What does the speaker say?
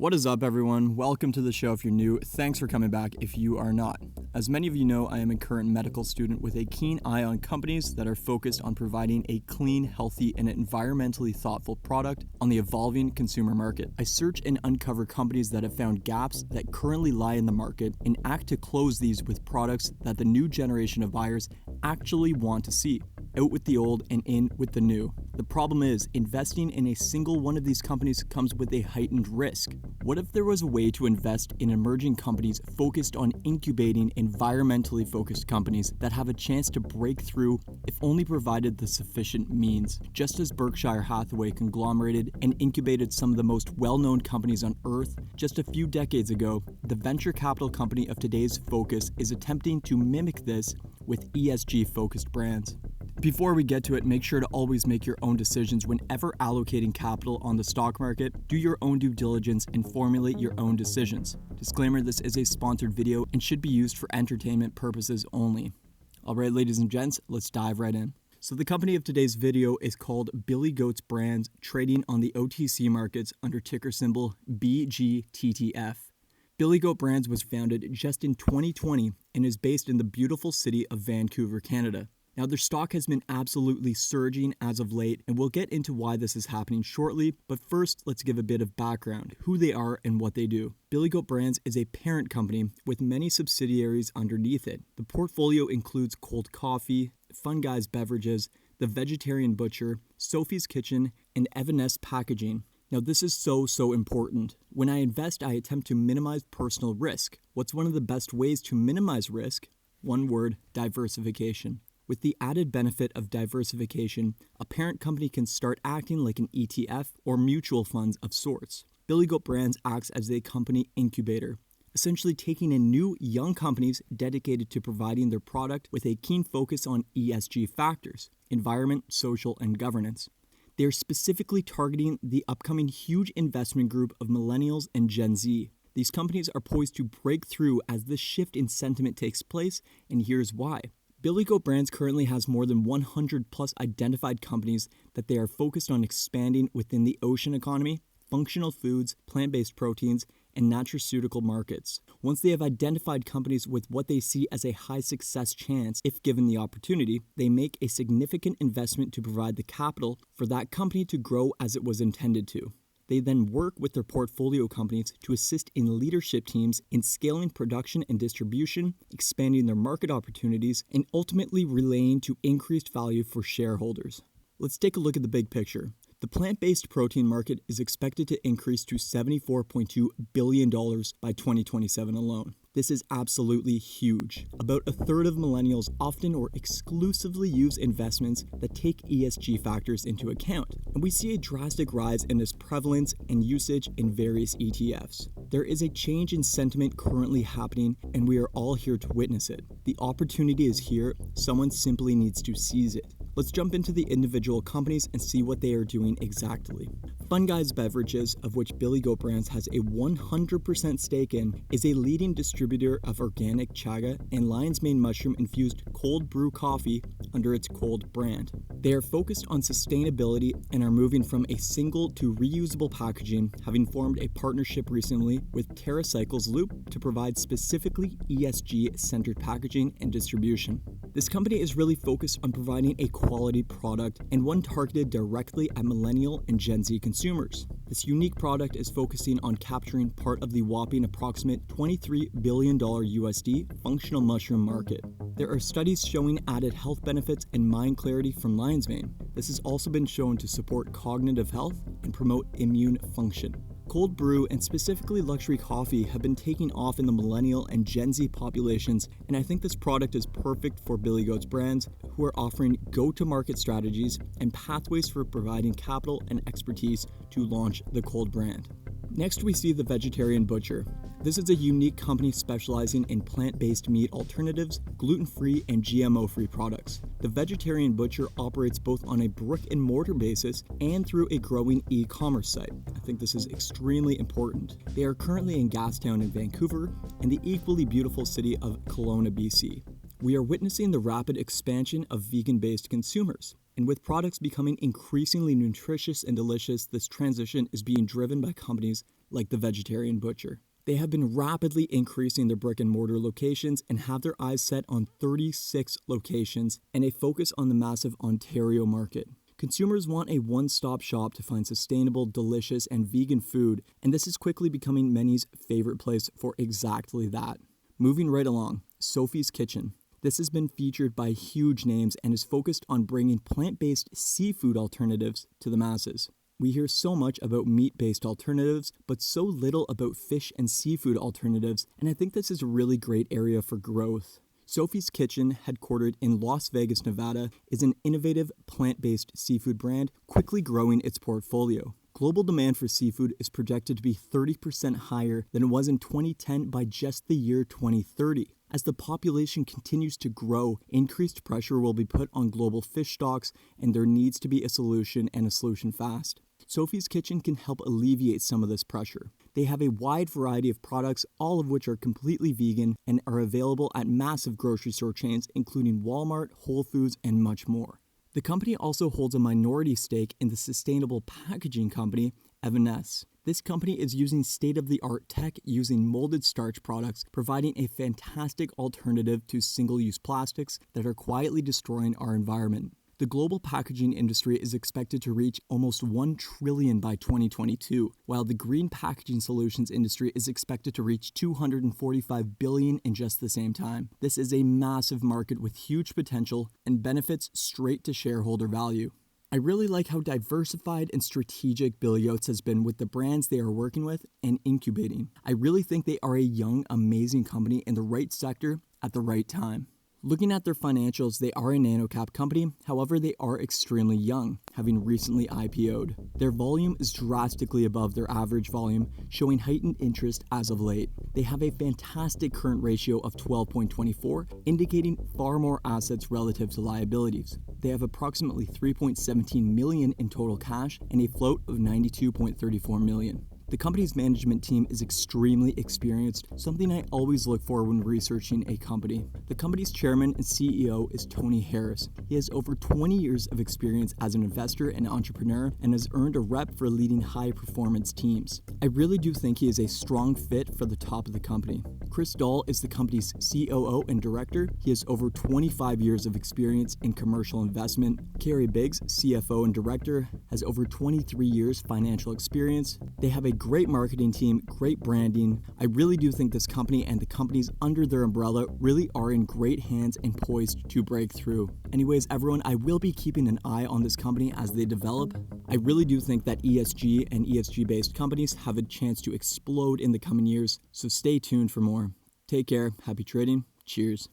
What is up, everyone? Welcome to the show if you're new. Thanks for coming back if you are not. As many of you know, I am a current medical student with a keen eye on companies that are focused on providing a clean, healthy, and environmentally thoughtful product on the evolving consumer market. I search and uncover companies that have found gaps that currently lie in the market and act to close these with products that the new generation of buyers actually want to see. Out with the old and in with the new. The problem is, investing in a single one of these companies comes with a heightened risk. What if there was a way to invest in emerging companies focused on incubating environmentally focused companies that have a chance to break through if only provided the sufficient means? Just as Berkshire Hathaway conglomerated and incubated some of the most well-known companies on Earth just a few decades ago, the venture capital company of today's focus is attempting to mimic this with ESG-focused brands. Before we get to it, make sure to always make your own decisions whenever allocating capital on the stock market. Do your own due diligence and formulate your own decisions. Disclaimer, this is a sponsored video and should be used for entertainment purposes only. Alright, ladies and gents, let's dive right in. So the company of today's video is called Billy Goat's Brands, trading on the OTC markets under ticker symbol BGTTF. Billy Goat Brands was founded just in 2020 and is based in the beautiful city of Vancouver, Canada. Now, their stock has been absolutely surging as of late, and we'll get into why this is happening shortly, but first, let's give a bit of background, who they are and what they do. Billy Goat Brands is a parent company with many subsidiaries underneath it. The portfolio includes Cold Coffee, Fun Guys Beverages, The Vegetarian Butcher, Sophie's Kitchen, and Evanescence Packaging. Now, this is so important. When I invest, I attempt to minimize personal risk. What's one of the best ways to minimize risk? One word: diversification. With the added benefit of diversification, a parent company can start acting like an ETF or mutual funds of sorts. Billy Goat Brands acts as a company incubator, essentially taking in new, young companies dedicated to providing their product with a keen focus on ESG factors, environment, social, and governance. They are specifically targeting the upcoming huge investment group of millennials and Gen Z. These companies are poised to break through as this shift in sentiment takes place, and here's why. Billy Goat Brands currently has more than 100 plus identified companies that they are focused on expanding within the ocean economy, functional foods, plant-based proteins, and nutraceutical markets. Once they have identified companies with what they see as a high success chance, if given the opportunity, they make a significant investment to provide the capital for that company to grow as it was intended to. They then work with their portfolio companies to assist in leadership teams in scaling production and distribution, expanding their market opportunities, and ultimately relaying to increased value for shareholders. Let's take a look at the big picture. The plant-based protein market is expected to increase to $74.2 billion by 2027 alone. This is absolutely huge. About a third of millennials often or exclusively use investments that take ESG factors into account, and we see a drastic rise in this prevalence and usage in various ETFs. There is a change in sentiment currently happening, and we are all here to witness it. The opportunity is here, someone simply needs to seize it. Let's jump into the individual companies and see what they are doing exactly. Fun Guys Beverages, of which Billy Goat Brands has a 100% stake in, is a leading distributor of organic chaga and lion's mane mushroom-infused cold brew coffee under its Cold brand. They are focused on sustainability and are moving from a single to reusable packaging, having formed a partnership recently with TerraCycles Loop to provide specifically ESG-centered packaging and distribution. This company is really focused on providing a quality product and one targeted directly at millennial and Gen Z consumers. This unique product is focusing on capturing part of the whopping approximate $23 billion USD functional mushroom market. There are studies showing added health benefits and mind clarity from lion's mane. This has also been shown to support cognitive health and promote immune function. Cold brew and specifically luxury coffee have been taking off in the millennial and Gen Z populations, and I think this product is perfect for Billy Goat's Brands, who are offering go-to-market strategies and pathways for providing capital and expertise to launch the Cold brand. Next, we see The Vegetarian Butcher. This is a unique company specializing in plant-based meat alternatives, gluten-free and GMO-free products. The Vegetarian Butcher operates both on a brick-and-mortar basis and through a growing e-commerce site. I think this is extremely important. They are currently in Gastown in Vancouver and the equally beautiful city of Kelowna, BC. We are witnessing the rapid expansion of vegan-based consumers. And with products becoming increasingly nutritious and delicious, this transition is being driven by companies like the vegetarian butcher. They have been rapidly increasing their brick and mortar locations and have their eyes set on 36 locations and a focus on the massive Ontario market. Consumers want a one-stop shop to find sustainable, delicious, and vegan food, and this is quickly becoming many's favorite place for exactly that. Moving right along, Sophie's Kitchen. This has been featured by huge names and is focused on bringing plant-based seafood alternatives to the masses. We hear so much about meat-based alternatives, but so little about fish and seafood alternatives, and I think this is a really great area for growth. Sophie's Kitchen, headquartered in Las Vegas, Nevada, is an innovative plant-based seafood brand quickly growing its portfolio. Global demand for seafood is projected to be 30% higher than it was in 2010 by just the year 2030. As the population continues to grow, increased pressure will be put on global fish stocks, and there needs to be a solution and a solution fast. Sophie's Kitchen can help alleviate some of this pressure. They have a wide variety of products, all of which are completely vegan and are available at massive grocery store chains, including Walmart, Whole Foods, and much more. The company also holds a minority stake in the sustainable packaging company, Evanesce. This company is using state-of-the-art tech using molded starch products, providing a fantastic alternative to single-use plastics that are quietly destroying our environment. The global packaging industry is expected to reach almost $1 trillion by 2022, while the green packaging solutions industry is expected to reach $245 billion in just the same time. This is a massive market with huge potential and benefits straight to shareholder value. I really like how diversified and strategic Billy Oats has been with the brands they are working with and incubating. I really think they are a young, amazing company in the right sector at the right time. Looking at their financials, they are a nano-cap company, however they are extremely young, having recently IPO'd. Their volume is drastically above their average volume, showing heightened interest as of late. They have a fantastic current ratio of 12.24, indicating far more assets relative to liabilities. They have approximately $3.17 million in total cash and a float of $92.34 million. The company's management team is extremely experienced, something I always look for when researching a company. The company's chairman and CEO is Tony Harris. He has over 20 years of experience as an investor and entrepreneur and has earned a rep for leading high-performance teams. I really do think he is a strong fit for the top of the company. Chris Dahl is the company's COO and director. He has over 25 years of experience in commercial investment. Carrie Biggs, CFO and director, has over 23 years financial experience. They have a great marketing team, great branding. I really do think this company and the companies under their umbrella really are in great hands and poised to break through. Anyways, everyone, I will be keeping an eye on this company as they develop. I really do think that ESG and ESG-based companies have a chance to explode in the coming years, so stay tuned for more. Take care, happy trading, cheers.